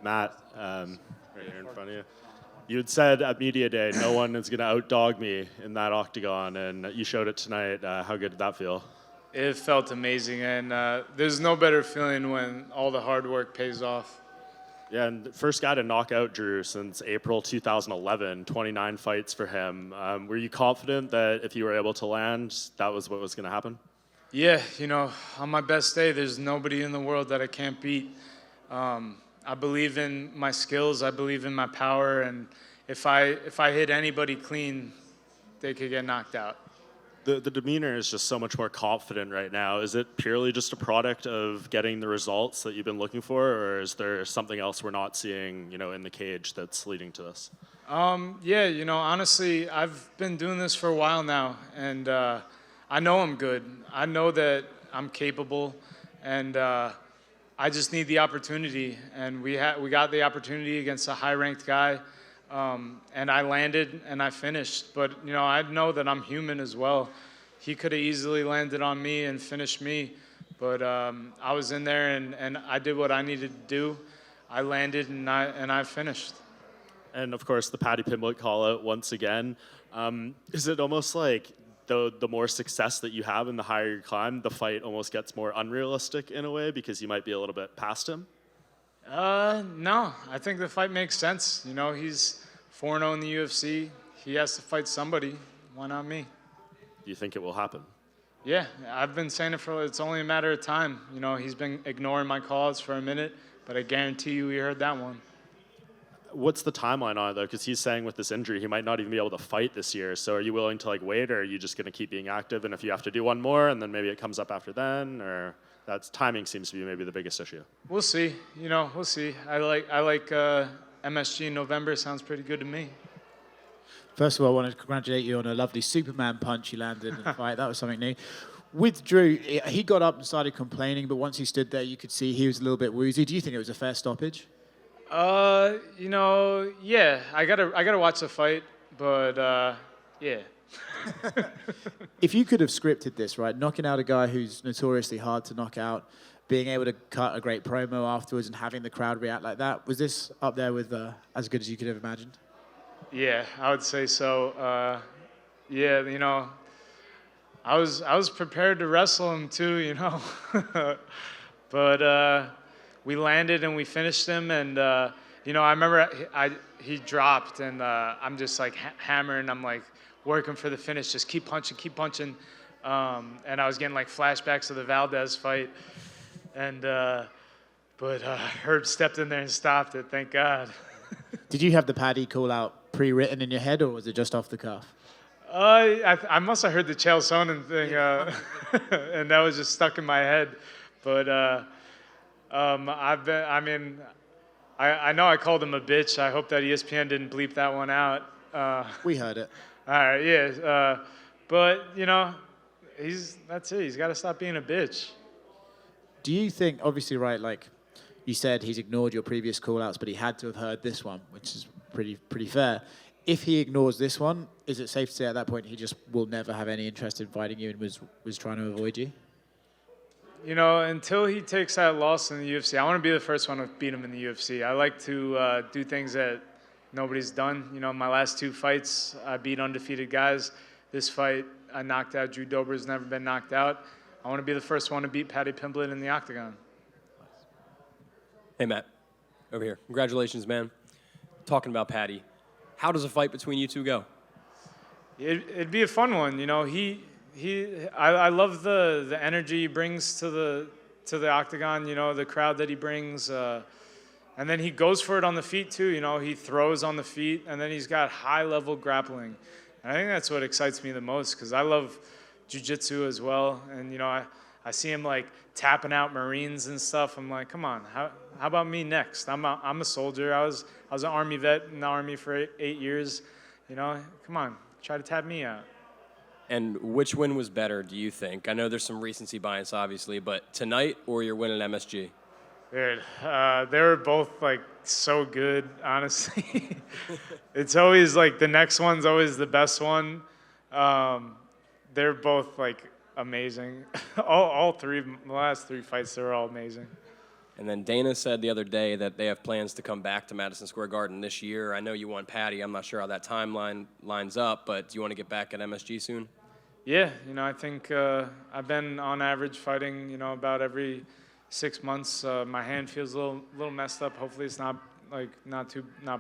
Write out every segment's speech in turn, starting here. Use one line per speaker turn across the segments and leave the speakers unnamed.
Matt, right here in front of you. You had said at Media Day, no one is going to outdog me in that octagon, and you showed it tonight. How good did that feel?
It felt amazing, and there's no better feeling when all the hard work pays off.
Yeah, and the first guy to knock out Drew since April 2011, 29 fights for him. Were you confident that if you were able to land, that was what was going to happen?
Yeah, on my best day, there's nobody in the world that I can't beat. I believe in my skills. I believe in my power, and if I hit anybody clean, they could get knocked out.
The demeanor is just so much more confident right now. Is it purely just a product of getting the results that you've been looking for, or is there something else we're not seeing, in the cage that's leading to this?
Yeah, honestly, I've been doing this for a while now, and I know I'm good. I know that I'm capable, and I just need the opportunity. And we got the opportunity against a high-ranked guy, and I landed and I finished. But I know that I'm human as well. He could have easily landed on me and finished me, but I was in there and I did what I needed to do. I landed and I finished.
And of course, the Paddy Pimblett call out once again. Is it almost like the more success that you have and the higher you climb, the fight almost gets more unrealistic in a way because you might be a little bit past him?
No, I think the fight makes sense. He's 4-0 in the UFC. He has to fight somebody. Why not me?
Do you think it will happen?
Yeah, I've been saying it's only a matter of time. He's been ignoring my calls for a minute, but I guarantee you he heard that one.
What's the timeline on it, though? Because he's saying with this injury, he might not even be able to fight this year. So are you willing to wait, or are you just going to keep being active? And if you have to do one more, and then maybe it comes up after then, or that's timing seems to be maybe the biggest issue.
We'll see. We'll see. I like MSG in November. Sounds pretty good to me.
First of all, I want to congratulate you on a lovely Superman punch you landed in the fight. That was something new. With Drew, he got up and started complaining, but once he stood there, you could see he was a little bit woozy. Do you think it was a fair stoppage?
Yeah, I gotta watch the fight, but yeah.
If you could have scripted this, right, knocking out a guy who's notoriously hard to knock out, being able to cut a great promo afterwards and having the crowd react like that, was this up there with as good as you could have imagined?
Yeah, I would say so. Yeah, I was prepared to wrestle him too, but we landed and we finished him, and I remember he dropped, and I'm just hammering. I'm working for the finish, just keep punching, and I was getting flashbacks of the Valdez fight, and but Herb stepped in there and stopped it. Thank God.
Did you have the Paddy call out pre-written in your head, or was it just off the cuff?
I must have heard the Chael Sonnen thing, and that was just stuck in my head, but. I know I called him a bitch. I hope that ESPN didn't bleep that one out.
We heard it.
All right, yeah. But, that's it. He's got to stop being a bitch.
Do you think, obviously, right, you said he's ignored your previous call-outs, but he had to have heard this one, which is pretty fair. If he ignores this one, is it safe to say at that point he just will never have any interest in fighting you and was trying to avoid you?
Until he takes that loss in the UFC, I want to be the first one to beat him in the UFC. I like to do things that nobody's done. My last 2 fights, I beat undefeated guys. This fight, I knocked out Drew Dober, who's never been knocked out. I want to be the first one to beat Paddy Pimblett in the octagon.
Hey, Matt. Over here. Congratulations, man. Talking about Paddy, how does a fight between you two go?
It'd be a fun one. I love the energy he brings to the octagon, the crowd that he brings. And then he goes for it on the feet too, he throws on the feet, and then he's got high-level grappling. And I think that's what excites me the most, because I love jiu-jitsu as well. And, I see him tapping out Marines and stuff. I'm like, come on, how about me next? I'm a soldier. I was an Army vet in the Army for 8 years. Come on, try to tap me out.
And which win was better, do you think? I know there's some recency bias, obviously, but tonight or your win at MSG?
Dude, they were both so good, honestly. It's always the next one's always the best one. They're both amazing. all 3 of the last 3 fights, they were all amazing.
And then Dana said the other day that they have plans to come back to Madison Square Garden this year. I know you want Paddy. I'm not sure how that timeline lines up, but do you want to get back at MSG soon?
Yeah, I think I've been on average fighting, about every 6 months. My hand feels a little messed up. Hopefully it's not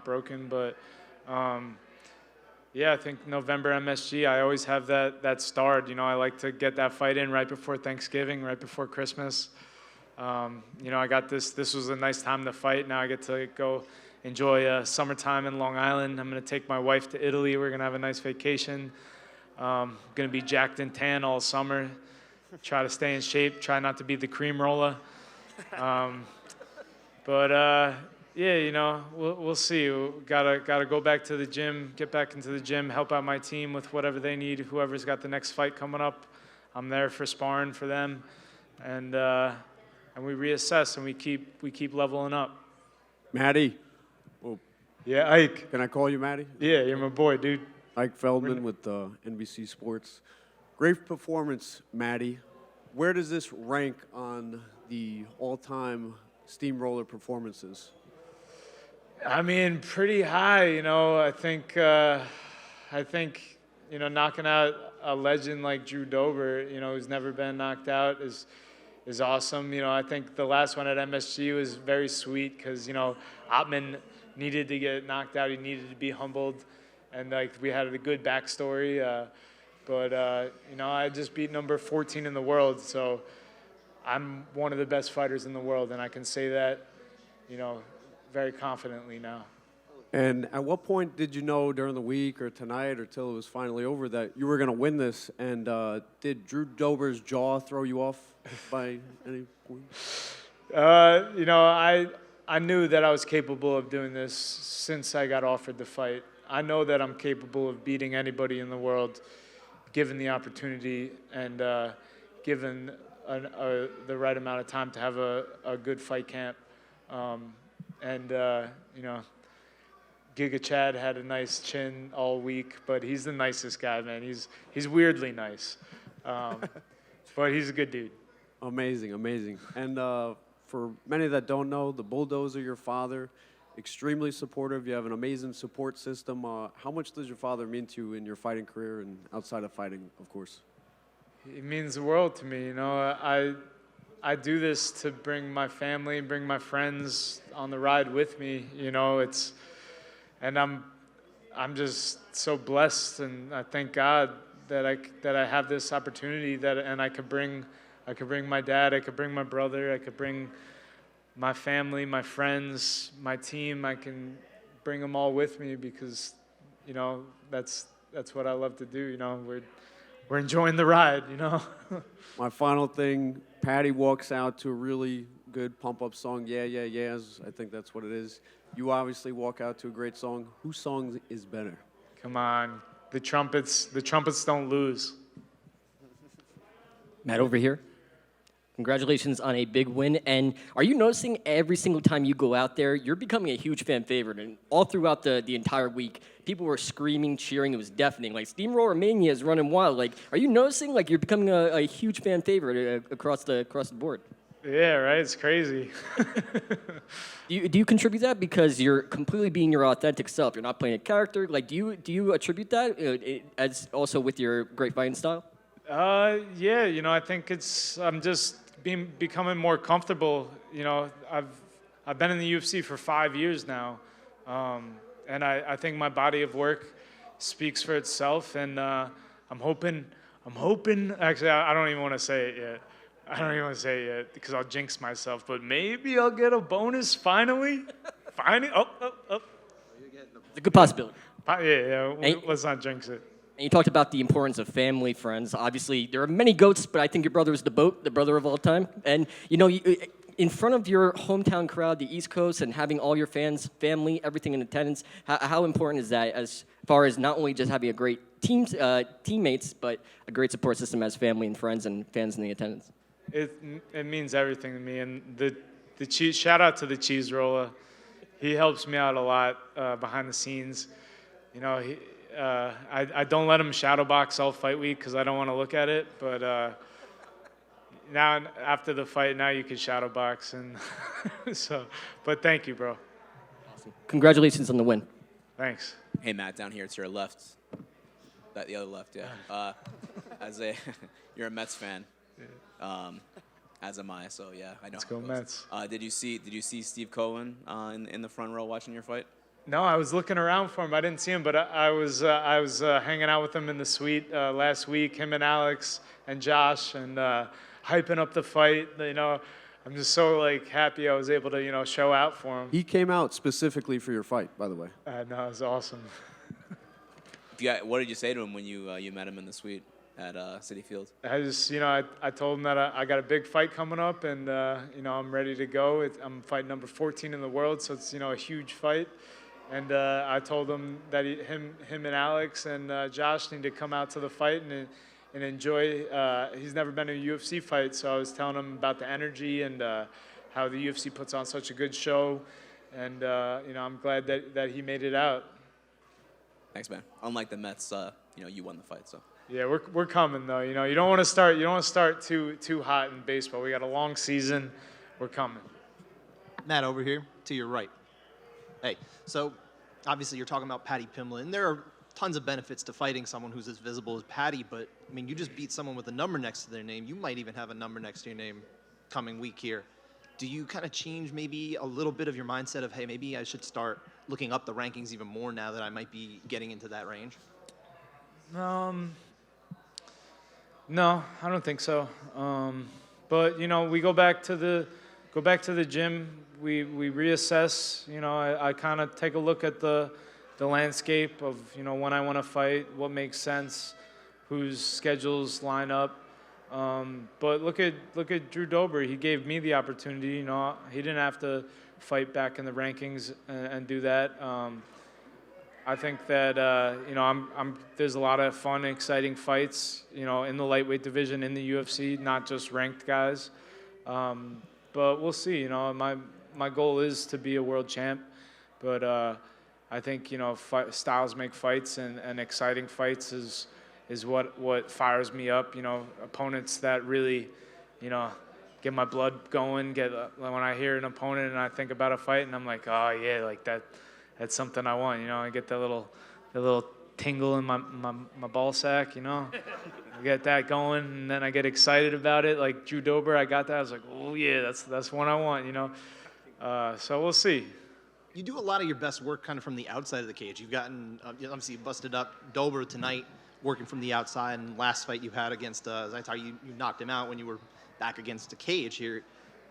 broken, but yeah, I think November MSG, I always have that start. I like to get that fight in right before Thanksgiving, right before Christmas. I got this was a nice time to fight. Now I get to go enjoy summertime in Long Island. I'm going to take my wife to Italy. We're going to have a nice vacation. Going to be jacked and tan all summer. Try to stay in shape. Try not to be the cream roller. Yeah, we'll see. Gotta go back to the gym, get back into the gym, help out my team with whatever they need. Whoever's got the next fight coming up, I'm there for sparring for them, and we reassess and we keep leveling up.
Matty. Oh,
Yeah, Ike.
can I call you Matty?
Yeah, you're my boy, dude.
Ike Feldman with NBC Sports. Great performance, Matty. Where does this rank on the all-time steamroller performances?
I mean, pretty high. I think knocking out a legend like Drew Dober, who's never been knocked out, is awesome. I think the last one at MSG was very sweet because Ottman needed to get knocked out. He needed to be humbled, and we had a good backstory. But I just beat number 14 in the world, so I'm one of the best fighters in the world, and I can say that, very confidently now.
And at what point did you know during the week or tonight or till it was finally over that you were going to win this? And did Drew Dober's jaw throw you off by any point?
I knew that I was capable of doing this since I got offered the fight. I know that I'm capable of beating anybody in the world, given the opportunity and given the right amount of time to have a good fight camp. Giga Chad had a nice chin all week, but he's the nicest guy, man. He's weirdly nice, but he's a good dude.
Amazing, amazing. And for many that don't know, the Bulldozer, your father, extremely supportive. You have an amazing support system. How much does your father mean to you in your fighting career and outside of fighting, of course?
It means the world to me. I do this to bring my family, bring my friends on the ride with me. And I'm just so blessed, and I thank God that I have this opportunity and I could bring my dad, I could bring my brother, I could bring my family, my friends, my team. I can bring them all with me because, that's what I love to do. We're enjoying the ride.
My final thing, Paddy walks out to a really good pump-up song, Yeah, Yeah, Yeahs. I think that's what it is. You obviously walk out to a great song. Whose song is better?
Come on, the trumpets don't lose.
Matt, over here. Congratulations on a big win. And are you noticing every single time you go out there, you're becoming a huge fan favorite? And all throughout the entire week, people were screaming, cheering. It was deafening. Steamroller Mania is running wild. Are you noticing you're becoming a huge fan favorite across the board?
Yeah, right. It's crazy.
Do you contribute that because you're completely being your authentic self? You're not playing a character. Do you attribute that as also with your great fighting style?
Yeah. I think I'm just becoming more comfortable. I've been in the UFC for 5 years now, and I think my body of work speaks for itself. And I'm hoping. Actually, I don't even want to say it yet. I don't even want to say it yet because I'll jinx myself. But maybe I'll get a bonus finally. Oh.
It's a good possibility.
Yeah. Let's not jinx it.
And you talked about the importance of family, friends. Obviously, there are many GOATs, but I think your brother is the brother of all time. And, in front of your hometown crowd, the East Coast, and having all your fans, family, everything in attendance, how important is that as far as not only just having a great teammates, but a great support system as family and friends and fans in the attendance?
It means everything to me. And the cheese, shout out to the cheese roller. He helps me out a lot behind the scenes. I don't let him shadow box all fight week because I don't want to look at it. But now after the fight, now you can shadow box and so. But thank you, bro.
Congratulations on the win.
Thanks.
Hey, Matt, down here, it's your left. The other left, yeah. You're a Mets fan. As am I, so yeah, I know.
Let's go Mets.
Did you see Steve Cohen in the front row watching your fight?
No, I was looking around for him. I didn't see him, but I was hanging out with him in the suite last week. Him and Alex and Josh, and hyping up the fight. You know, I'm just so like happy I was able to show out for him.
He came out specifically for your fight, by the way.
No, it was awesome.
What did you say to him when you met him in the suite at Citi Field?
I just I told him that I got a big fight coming up, and I'm ready to go. I'm fighting number 14 in the world, so it's a huge fight. And I told him that him and Alex and Josh need to come out to the fight and enjoy. He's never been to a UFC fight, so I was telling him about the energy and how the UFC puts on such a good show. And I'm glad that he made it out.
Thanks, man. Unlike the Mets, you won the fight, so.
Yeah, we're coming though. You don't want to start too hot in baseball. We got a long season. We're coming.
Matt, over here to your right. Hey, so obviously you're talking about Paddy Pimblett, and there are tons of benefits to fighting someone who's as visible as Paddy, but I mean, you just beat someone with a number next to their name. You might even have a number next to your name coming week here. Do you kind of change maybe a little bit of your mindset of, hey, maybe I should start looking up the rankings even more now that I might be getting into that range?
No, I don't think so. But we go back to the gym. We reassess. I kind of take a look at the landscape of when I want to fight, what makes sense, whose schedules line up. But look at Drew Dober. He gave me the opportunity. He didn't have to fight back in the rankings and do that. I think that there's a lot of fun, exciting fights, in the lightweight division in the UFC, not just ranked guys. But we'll see. My goal is to be a world champ, but I think styles make fights, and exciting fights is what fires me up. Opponents that really, get my blood going. When I hear an opponent and I think about a fight, and I'm like, oh yeah, like that. That's something I want, I get that little tingle in my ball sack, I get that going, and then I get excited about it. Like Drew Dober, I got that. I was like, oh yeah, that's one I want, So we'll see.
You do a lot of your best work kind of from the outside of the cage. You've gotten, obviously, you busted up Dober tonight, working from the outside, and last fight you had against Zaitar, you knocked him out when you were back against the cage here.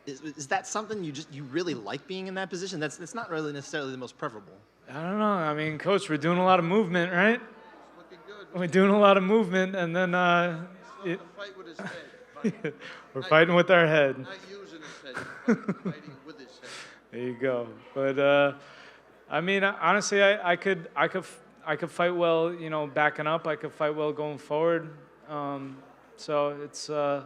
Is that something you really like being in that position? That's not really necessarily the most preferable.
I don't know. I mean, Coach, we're doing a lot of movement, right?
Looking good.
We're doing a lot of movement, and then
Fight with his head.
we're fighting with our head.
Not using his head, fighting with his head.
There you go. But I mean, honestly, I could fight well, backing up. I could fight well going forward. So it's I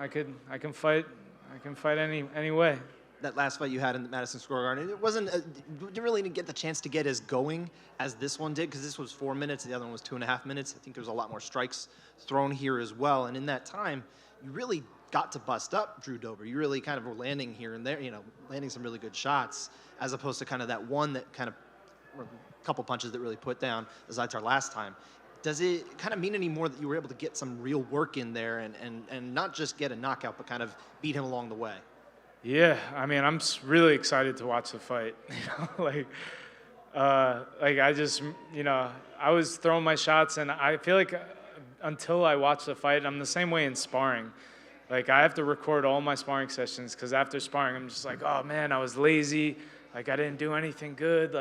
can fight. I can fight any way.
That last fight you had in the Madison Square Garden, it wasn't, didn't really get the chance to get as going as this one did, because this was 4 minutes, the other one was 2.5 minutes. I think there was a lot more strikes thrown here as well. And in that time, you really got to bust up Drew Dober. You really kind of were landing here and there, landing some really good shots, as opposed to kind of that one that kind of, or a couple punches that really put down Zaitar last time. Does it kind of mean any more that you were able to get some real work in there and not just get a knockout, but kind of beat him along the way?
Yeah, I mean, I'm really excited to watch the fight. I just, I was throwing my shots, and I feel like until I watch the fight, I'm the same way in sparring. Like, I have to record all my sparring sessions, because after sparring, I'm just like, oh man, I was lazy. Like, I didn't do anything good.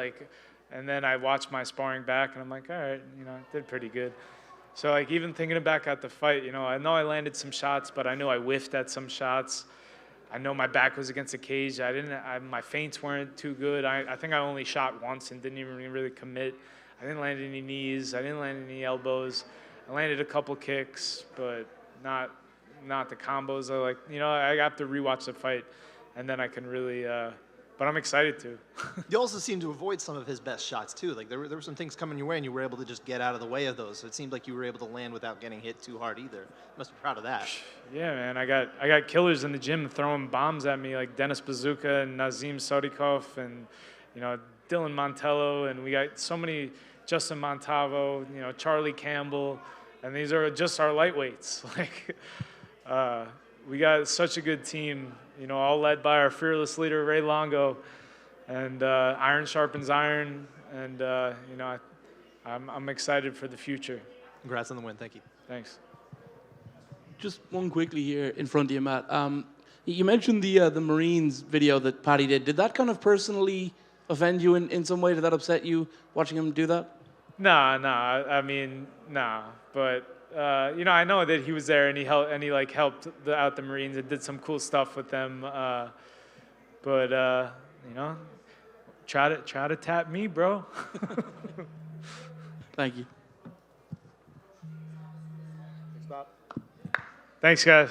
And then I watch my sparring back, and I'm like, all right, I did pretty good. So, even thinking back at the fight, I know I landed some shots, but I knew I whiffed at some shots. I know my back was against the cage. My feints weren't too good. I think I only shot once and didn't even really commit. I didn't land any knees. I didn't land any elbows. I landed a couple kicks, but not the combos. I have to rewatch the fight, and then I can really but I'm excited to.
You also seem to avoid some of his best shots too. Like there were some things coming your way, and you were able to just get out of the way of those. So it seemed like you were able to land without getting hit too hard either. You must be proud of that.
Yeah, man, I got killers in the gym throwing bombs at me, like Dennis Bazooka and Nazim Sodikov and, you know, Dylan Montello, and we got so many, Justin Montavo, you know, Charlie Campbell, and these are just our lightweights. Like, we got such a good team, you know, all led by our fearless leader, Ray Longo, and iron sharpens iron, and, you know, I'm excited for the future.
Congrats on the win. Thank you.
Thanks.
Just one quickly here in front of you, Matt. You mentioned the Marines video that Paddy did. Did that kind of personally offend you in some way? Did that upset you watching him do that?
Nah. I mean, nah. But you know, I know that he was there and he helped out the Marines and did some cool stuff with them. But you know, try to tap me, bro.
Thank you.
Thanks, guys.